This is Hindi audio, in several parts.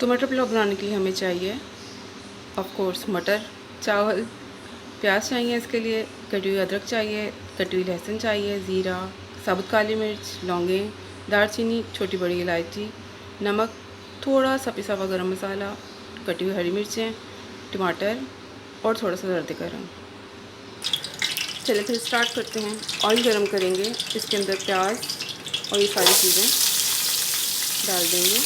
तो मटर पुलाव बनाने के लिए हमें चाहिए ऑफ कोर्स मटर, चावल, प्याज चाहिए, इसके लिए कटी हुई अदरक चाहिए, कटी हुई लहसुन चाहिए, ज़ीरा, साबुत काली मिर्च, लौंगें, दालचीनी, छोटी बड़ी इलायची, नमक, थोड़ा सा पिसा हुआ गरम मसाला, कटी हुई हरी मिर्चें, टमाटर और थोड़ा सा हल्दी गरम। चलिए फिर स्टार्ट करते हैं। ऑयल गरम करेंगे, इसके अंदर प्याज और ये सारी चीज़ें डाल देंगे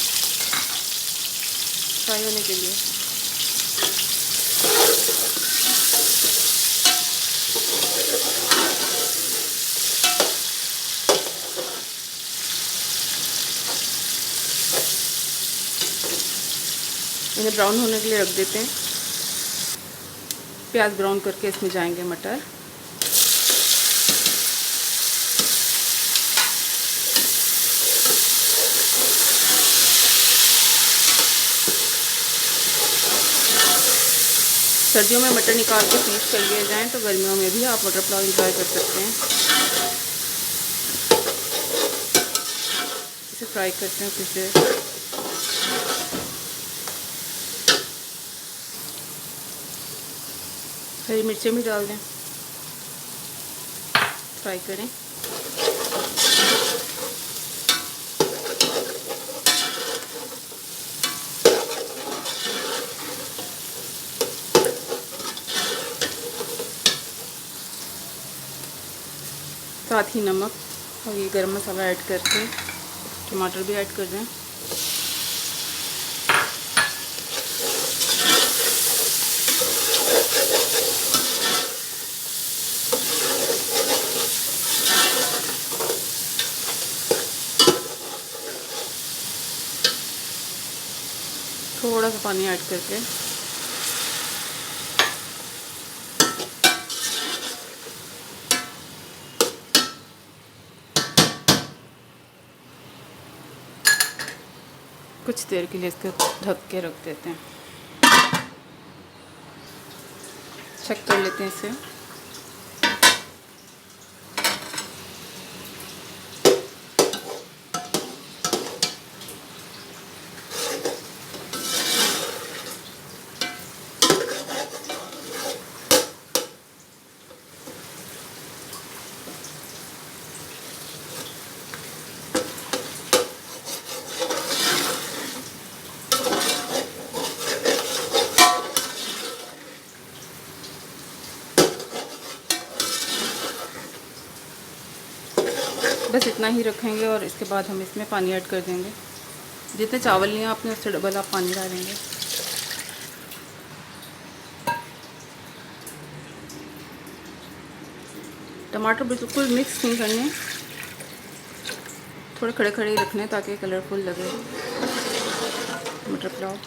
फ्राई होने के लिए। इन्हें ब्राउन होने के लिए रख देते हैं। प्याज ब्राउन करके इसमें जाएंगे मटर। सर्दियों में मटर निकाल के फ्रीज कर लिए जाएँ तो गर्मियों में भी आप मटर पुलाव इंजॉय कर सकते हैं। इसे फ्राई करते हैं कुछ देर। हरी मिर्चें भी डाल दें, फ्राई करें। साथ ही नमक और ये गरम मसाला ऐड करके टमाटर भी ऐड कर दें। थोड़ा सा पानी ऐड करके कुछ देर के लिए इसको ढक के रख देते हैं। चेक कर लेते हैं इसे। बस इतना ही रखेंगे और इसके बाद हम इसमें पानी ऐड कर देंगे। जितने चावल लिए आपने उससे डबल आप पानी डालेंगे। टमाटर बिल्कुल मिक्स नहीं करने, थोड़े खड़े खड़े ही रखने ताकि कलरफुल लगे मटर पुलाव।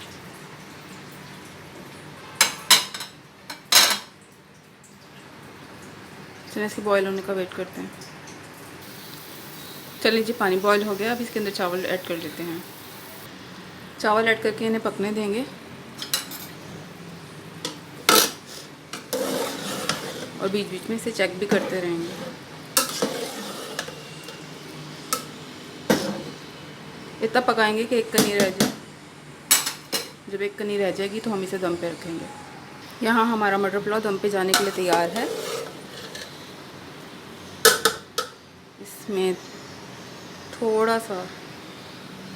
चलिए इसके बॉयल होने का वेट करते हैं। चलिए जी, पानी बॉयल हो गया। अब इसके अंदर चावल ऐड कर लेते हैं। चावल ऐड करके इन्हें पकने देंगे और बीच बीच में इसे चेक भी करते रहेंगे। इतना पकाएंगे कि एक कनी रह जाए। जब एक कनी रह जाएगी तो हम इसे दम पे रखेंगे। यहाँ हमारा मटर पुलाव दम पे जाने के लिए तैयार है। इसमें थोड़ा सा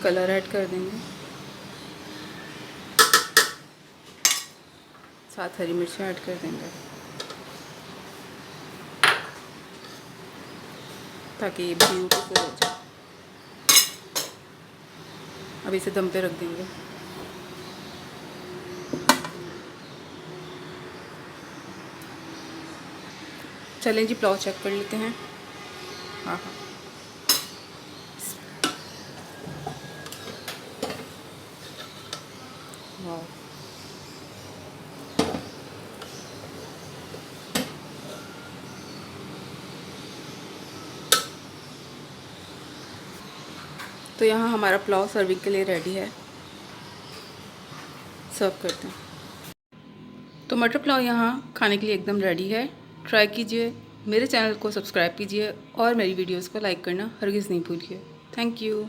कलर ऐड कर देंगे, साथ हरी मिर्ची ऐड कर देंगे ताकि ये ब्यूटीफुल हो जाए। अब इसे दम पे रख देंगे। चलें जी, पुलाव चेक कर लेते हैं। हाँ हाँ, वाह, तो यहाँ हमारा पुलाव सर्विंग के लिए रेडी है। सर्व करते हैं। तो मटर पुलाव यहाँ खाने के लिए एकदम रेडी है। ट्राई कीजिए, मेरे चैनल को सब्सक्राइब कीजिए और मेरी वीडियोस को लाइक करना हरगिज़ नहीं भूलिए। Thank you.